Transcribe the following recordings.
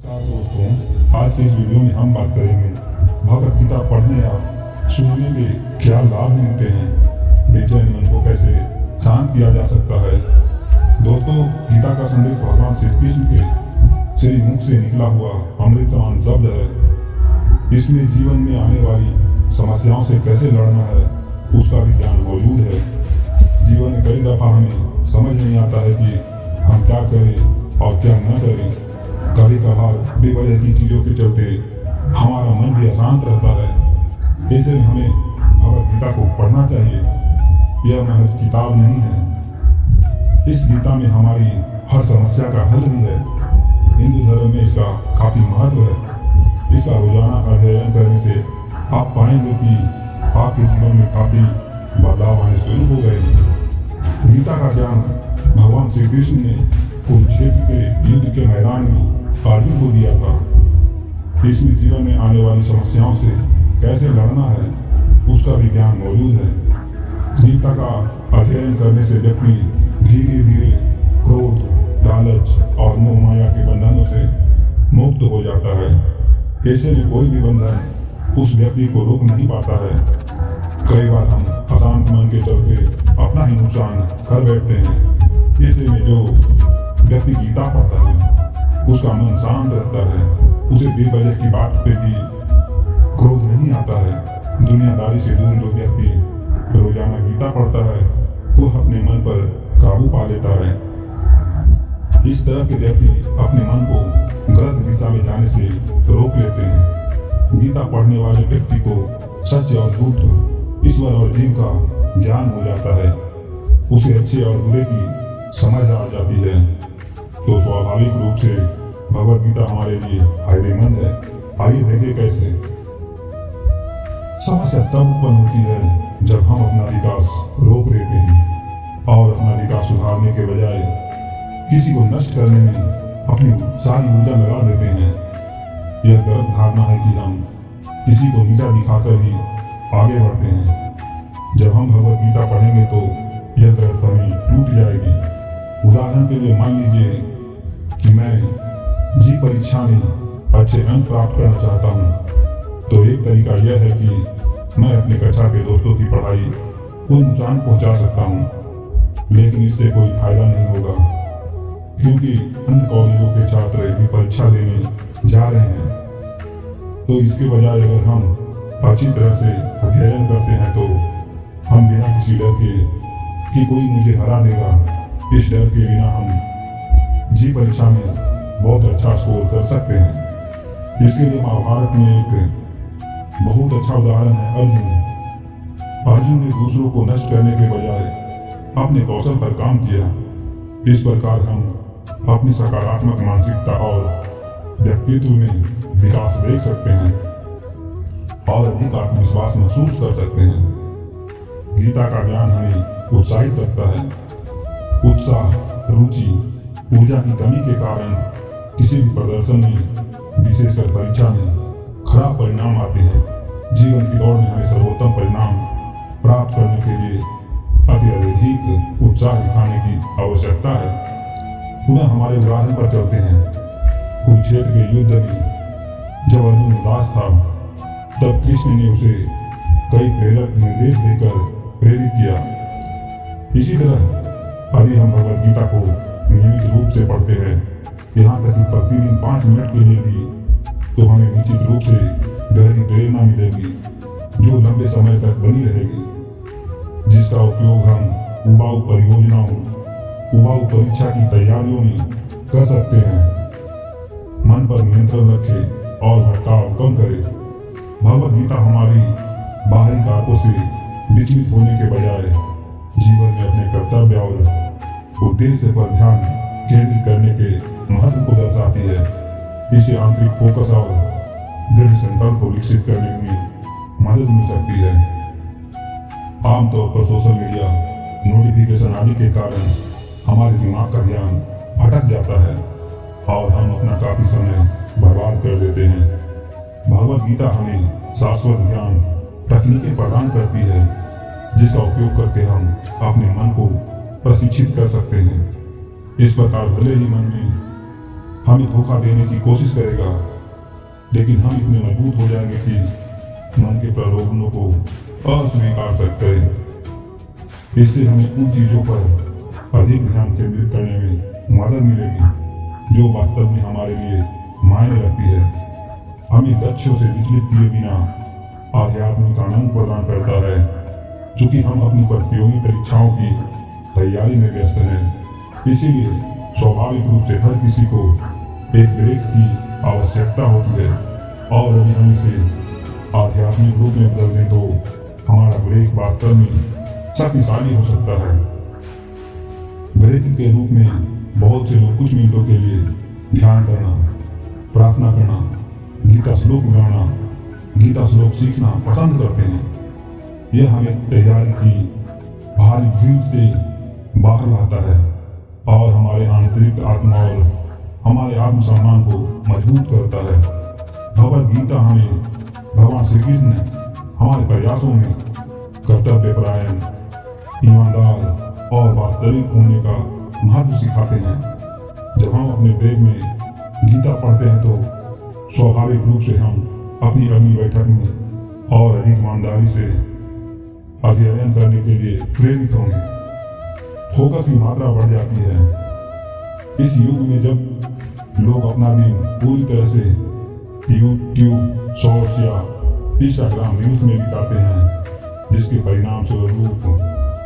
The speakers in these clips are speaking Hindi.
नमस्कार दोस्तों, आज के इस वीडियो में हम बात करेंगे भगवत गीता पढ़ने या सुनने के क्या लाभ मिलते हैं, बेचैन मन को कैसे शांत किया जा सकता है। दोस्तों, गीता का संदेश भगवान श्री कृष्ण के श्री मुख से निकला हुआ अमृत समान शब्द है। इसमें जीवन में आने वाली समस्याओं से कैसे लड़ना है उसका भी ज्ञान मौजूद है। जीवन में कई दफा हमें समझ नहीं आता है कि हम क्या करें और क्या न करें। कभी कभार बेवजह की चीजों के चलते हमारा मन भी अशांत रहता है। ऐसे में हमें भगवत गीता को पढ़ना चाहिए। यह महज किताब नहीं है, इस गीता में हमारी हर समस्या का हल भी है। हिंदू धर्म में इसका काफी महत्व है। इसका रोजाना अध्ययन करने से आप पाएंगे कि आपके जीवन में काफी बदलाव आने शुरू हो गए। गीता का ज्ञान भगवान श्री कृष्ण ने कुरुक्षेत्र के युद्ध के मैदान में अर्जुन को दिया था। इसमें जीवन में आने वाली समस्याओं से कैसे लड़ना है उसका भी ज्ञान मौजूद है। गीता का अध्ययन करने से व्यक्ति धीरे धीरे क्रोध, लालच और मोह माया के बंधनों से मुक्त हो जाता है। ऐसे में कोई भी बंधन उस व्यक्ति को रोक नहीं पाता है। कई बार हम अशांत मन के चलते अपना ही नुकसान कर बैठते हैं। ऐसे में जो व्यक्ति गीता पढ़ता है उसका मन शांत रहता है। उसे बेवजह की बात पे भी क्रोध नहीं आता है। दुनियादारी से दूर जो व्यक्ति रोजाना गीता पढ़ता है वह अपने मन पर काबू पा लेता है। इस तरह के व्यक्ति अपने मन को गलत दिशा में जाने से रोक लेते हैं। गीता पढ़ने वाले व्यक्ति को सच और झूठ, ईश्वर और जीव का ज्ञान हो जाता है। उसे अच्छे और बुरे की समझ आ जाती है। तो स्वाभाविक रूप से भगवत गीता हमारे लिए फायदेमंद है। आइए देखें कैसे। समस्या तब उत्पन्न होती है जब हम अपना विकास रोक देते हैं और अपना विकास सुधारने के बजाय किसी को नष्ट करने में अपनी सारी ऊर्जा लगा देते हैं। यह गलत धारणा है कि हम किसी को नीचा दिखाकर ही आगे बढ़ते हैं। जब हम भगवत गीता पढ़ेंगे तो यह गलतफहमी टूट जाएगी। उदाहरण के लिए मान लीजिए कि मैं जी परीक्षा में अच्छे अंक प्राप्त करना चाहता हूँ, तो एक तरीका यह है कि मैं अपने कक्षा के दोस्तों की पढ़ाई को नुकसान पहुँचा सकता हूँ, लेकिन इससे कोई फायदा नहीं होगा क्योंकि अन्य कॉलेजों के छात्र भी परीक्षा देने जा रहे हैं। तो इसके बजाय अगर हम अच्छी तरह से अध्ययन करते हैं तो हम बिना किसी डर के कि कोई मुझे हरा देगा, इस डर के बिना हम जी परीक्षा में बहुत अच्छा स्कोर कर सकते हैं। इसके लिए महाभारत में एक बहुत अच्छा उदाहरण है अर्जुन। अर्जुन ने दूसरों को नष्ट करने के बजाय अपने कौशल पर काम किया। इस प्रकार हम अपनी सकारात्मक मानसिकता और व्यक्तित्व में विकास देख सकते हैं और अधिक आत्मविश्वास महसूस कर सकते हैं। गीता का ज्ञान हमें उत्साहित रखता है। उत्साह, रुचि, ऊर्जा की कमी के कारण किसी भी प्रदर्शन में, विशेषकर परीक्षा में खराब परिणाम आते हैं। जीवन की दौड़ में हमें सर्वोत्तम परिणाम प्राप्त करने के लिए अत्यधिक उत्साह दिखाने की आवश्यकता है। पुनः हमारे उदाहरण पर चलते हैं। कुरुक्षेत्र के युद्ध में जब अर्जुन उदास था तब कृष्ण ने उसे कई प्रेरक निर्देश देकर प्रेरित किया। इसी तरह यदि हम भगवत गीता को नियमित रूप से पढ़ते हैं, यहाँ तक कि प्रतिदिन 5 मिनट के लिए भी, तो हमें निश्चित रूप से गहरी प्रेरणा मिलेगी जो लंबे समय तक बनी रहेगी, जिसका उपयोग हम उबाऊ परियोजनाओं, उबाऊ परीक्षा की तैयारियों में कर सकते हैं। मन पर नियंत्रण रखें और भटकाव कम करें। भगवत गीता हमारी बाहरी कारकों से विचलित होने के बजाय जीवन में अपने कर्तव्य और उद्देश्य पर ध्यान केंद्रित करने के महत्व को दर्शाती है। इसे आंतरिक फोकस और दृढ़ संकल्प को विकसित करने में मदद मिल सकती है। आमतौर पर सोशल मीडिया, नोटिफिकेशन आदि के कारण हमारे दिमाग का ध्यान भटक जाता है और हम अपना काफी समय बर्बाद कर देते हैं। भगवत गीता हमें शाश्वत ध्यान तकनीकें प्रदान करती है जिसका उपयोग करके हम अपने मन को प्रशिक्षित कर सकते हैं। इस प्रकार भले ही मन में हमें धोखा देने की कोशिश करेगा, लेकिन हम इतने मजबूत हो जाएंगे कि मन के प्रलोभनों को अस्वीकार करें। इससे हमें उन चीजों पर अधिक ध्यान केंद्रित करने में मदद मिलेगी जो वास्तव में हमारे लिए मायने रखती है। हमें लक्ष्यों से विचलित किए बिना आध्यात्मिक आनंद प्रदान करता है। चूंकि हम अपनी प्रतियोगी परीक्षाओं की तैयारी में व्यस्त हैं, इसीलिए स्वाभाविक रूप से हर किसी को एक ब्रेक की आवश्यकता होती है, और यदि हम इसे आध्यात्मिक रूप में बदल दें तो हमारा ब्रेक वास्तव में शक्तिशाली हो सकता है। ब्रेक के रूप में बहुत से लोग कुछ मिनटों के लिए ध्यान करना, प्रार्थना करना, गीता श्लोक गाना, गीता श्लोक सीखना पसंद करते हैं। यह हमें तैयारी की भारी भीड़ से बाहर लाता है और हमारे आंतरिक आत्मा और हमारे आत्मसम्मान को मजबूत करता है। भगवद गीता हमें भगवान श्री कृष्ण हमारे प्रयासों में कर्तव्यपरायण, ईमानदार और वास्तविक होने का महत्व सिखाते हैं। जब हम अपने ब्रेक में गीता पढ़ते हैं तो स्वाभाविक रूप से हम अपनी अगली बैठक में और अधिक ईमानदारी से अध्ययन करने के लिए प्रेरित होंगे। फोकस की मात्रा बढ़ जाती है। इस युग में जब लोग अपना दिन पूरी तरह से यूट्यूब शॉर्ट्स या इंस्टाग्राम रील्स में बिताते हैं, जिसके परिणाम स्वरूप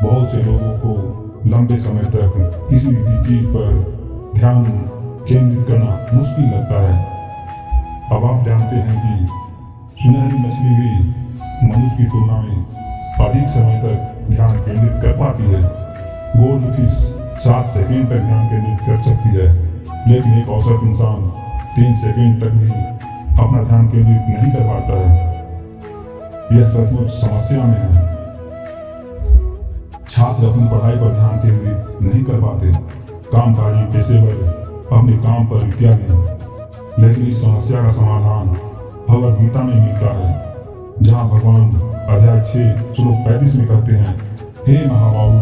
बहुत से लोगों को लंबे समय तक किसी भी चीज पर ध्यान केंद्रित करना मुश्किल लगता है। अब आप जानते हैं कि सुनहरी मछली भी मनुष्य की तुलना में अधिक समय तक ध्यान केंद्रित कर पाती है। गोल्डफिश 7 सेकंड तक ध्यान केंद्रित कर सकती है, लेकिन एक औसत इंसान 3 सेकंड तक भी अपना ध्यान केंद्रित नहीं कर पाता है। यह सचमुच समस्या में है। छात्र अपनी पढ़ाई पर ध्यान केंद्रित नहीं कर पाते, कामकाजी पेशेवर अपने काम पर इत्यादि। लेकिन इस समस्या का समाधान भगवद गीता में मिलता है, जहाँ भगवान अध्याय 6 श्लोक 35 में कहते हैं, हे महाबाहु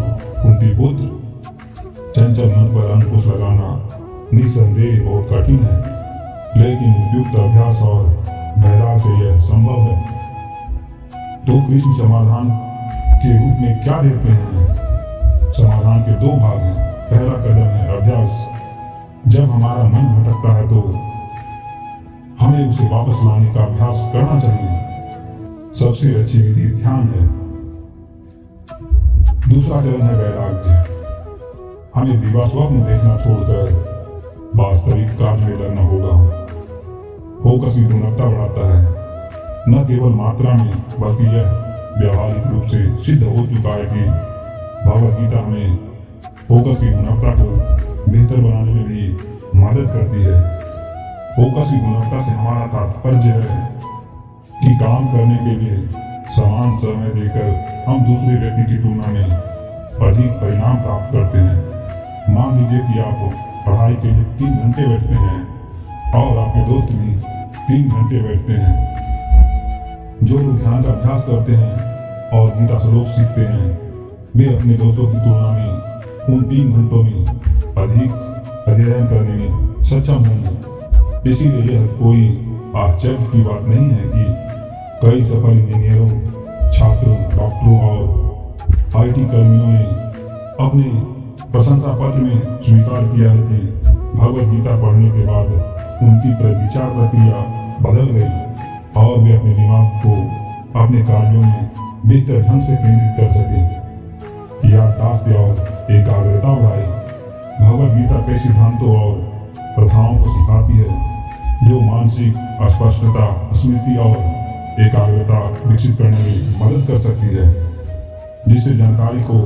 कुंती पुत्र, चंचल मन पर अंकुश लगाना निसंदेह बहुत कठिन है, लेकिन उपयुक्त अभ्यास और वैराग्य से यह संभव है। तो कृष्ण समाधान के रूप में क्या देते हैं? समाधान के 2 भाग हैं। पहला कदम है अभ्यास। जब हमारा मन भटकता है तो हमें उसे वापस लाने का अभ्यास करना चाहिए। सबसे अच्छी विधि ध्यान है। दूसरा चरण है वैराग्य। हमें दिवा स्वप्न देखना छोड़कर वास्तविक कार्य में लगना होगा। फोकस की गुणवत्ता बढ़ाता है, न केवल मात्रा में, बल्कि यह व्यावहारिक रूप से सिद्ध हो चुका है कि भगवद गीता हमें फोकस की गुणवत्ता को बेहतर बनाने में भी मदद करती है। फोकस की गुणवत्ता से हमारा तात्पर्य है कि काम करने के लिए समान समय देकर हम दूसरे व्यक्ति की तुलना में अधिक परिणाम प्राप्त करते हैं। मान लीजिए कि आप पढ़ाई के लिए 3 घंटे बैठते हैं और आपके दोस्त भी 3 घंटे बैठते हैं। जो लोग ध्यान का अभ्यास करते हैं और गीता श्लोक सीखते हैं, वे अपने दोस्तों की तुलना में उन 3 घंटों में अधिक अध्ययन करने में सक्षम होंगे। इसीलिए यह कोई आश्चर्य की बात नहीं है कि कई सफल इंजीनियरों, छात्रों, डॉक्टरों और आईटी कर्मियों ने अपने प्रशंसा पत्र में स्वीकार किया है कि भगवद गीता पढ़ने के बाद उनकी विचार प्रक्रिया बदल गई और वे अपने दिमाग को अपने कार्यों में बेहतर ढंग से केंद्रित कर सके, याददाश्त और एकाग्रता बढ़ाए। भगवद गीता कई सिद्धांतों और प्रथाओं को सिखाती है जो मानसिक अस्पष्टता, स्मृति और एकाग्रता विकसित करने में मदद कर सकती है, जिससे जानकारी को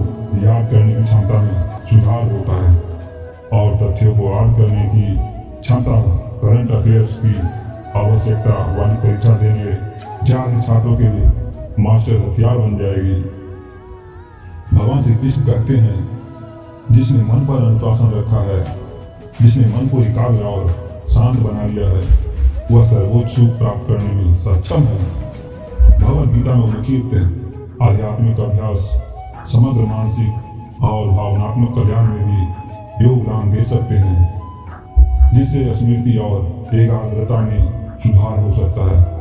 याद करने की क्षमता में सुधार होता है और तथ्यों को याद करने की क्षमता करंट अफेयर्स की आवश्यकता वाली परीक्षा देने जा रहे छात्रों के लिए मास्टर हथियार बन जाएगी। भगवान श्री कृष्ण कहते हैं, जिसने मन पर अनुशासन रखा है, जिसने मन को एकाग्र और शांत बना लिया है, वह सर्वोच्च सुख प्राप्त करने में सक्षम है। भगवद गीता में उल्लिखित आध्यात्मिक अभ्यास समग्र मानसिक और भावनात्मक कल्याण में भी योगदान दे सकते हैं। जिससे स्मृति और एकाग्रता में सुधार हो सकता है।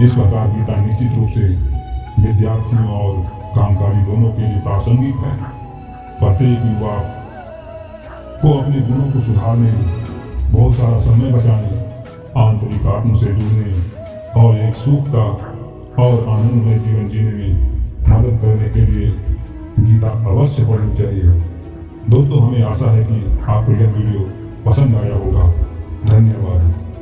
इस प्रकार गीता निश्चित रूप से विद्यार्थियों और कामकाजी दोनों के लिए प्रासंगिक है। प्रत्येक युवा को अपने गुणों को सुधारने, बहुत सारा समय बचाने, आंतरिक आत्म से जुड़ने और एक सुख का और आनंदमय जीवन जीने में मदद करने के लिए गीता अवश्य पढ़नी चाहिए। दोस्तों, हमें आशा है कि आपको यह वीडियो पसंद आया होगा। धन्यवाद।